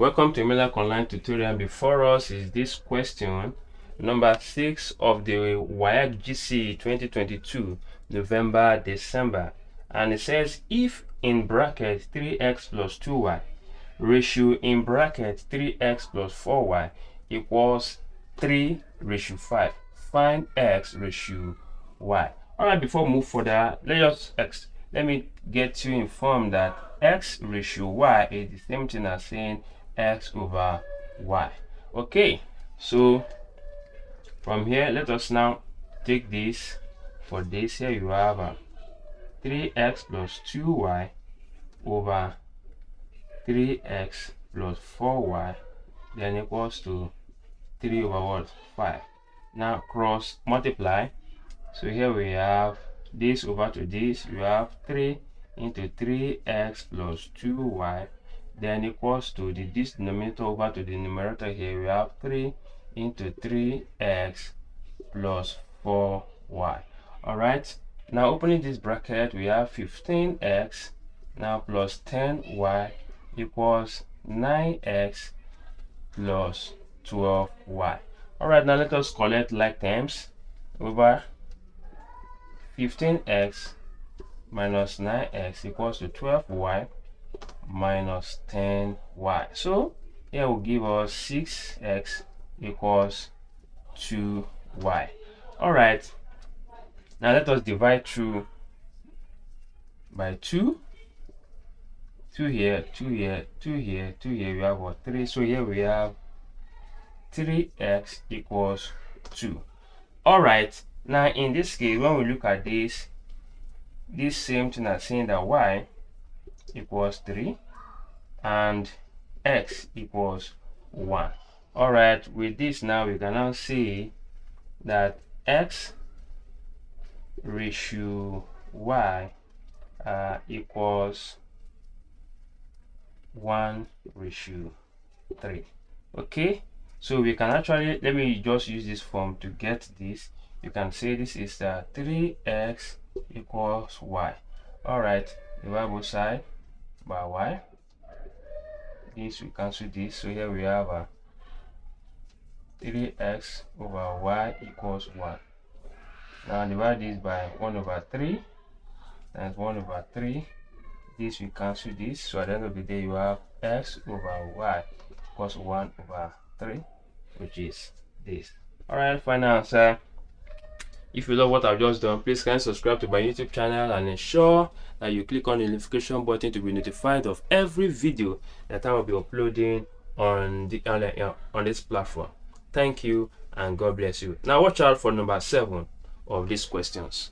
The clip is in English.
Welcome to Miller Online tutorial. Before us is this question, number 6 of the WASSCE 2022, November, December. And it says, if in bracket 3x plus 2y ratio in bracket 3x plus 4y equals 3:5, find x ratio y. All right, before we move further, let me get you informed that x ratio y is the same thing as saying x over y. Okay, so from here, let us now take this. For this here, you have 3x plus 2y over 3x plus 4y then equals to 3 over what? 5. Now cross multiply. So here we have this over to this. You have 3 into 3x plus 2y then equals to this denominator over to the numerator. Here we have 3 into 3x plus 4y. All right, now opening this bracket, we have 15x now plus 10y equals 9x plus 12y. All right, now let us collect like terms. Over 15x minus 9x equals to 12y minus 10y. So here will give us 6x equals 2y. All right, now let us divide through by 2. 2 here, 2 here, 2 here, 2 here. We have what? 3. So here we have 3x equals 2. All right, now in this case, when we look at this same thing as saying that y equals 3 and x equals 1. All right, with this now we can now see that x ratio y equals 1:3. Okay, so we can actually, let me just use this form to get this. You can say this is 3x equals y. All right, divide both sides by y. This we cancel this, so here we have 3x over y equals 1. Now divide this by 1/3 times 1/3. This we cancel this, so at the end of the day you have x over y equals 1/3, which is this. All right, final answer. If you love what I've just done, please can subscribe to my YouTube channel and ensure that you click on the notification button to be notified of every video that I will be uploading on this platform. Thank you and God bless you. Now watch out for number 7 of these questions.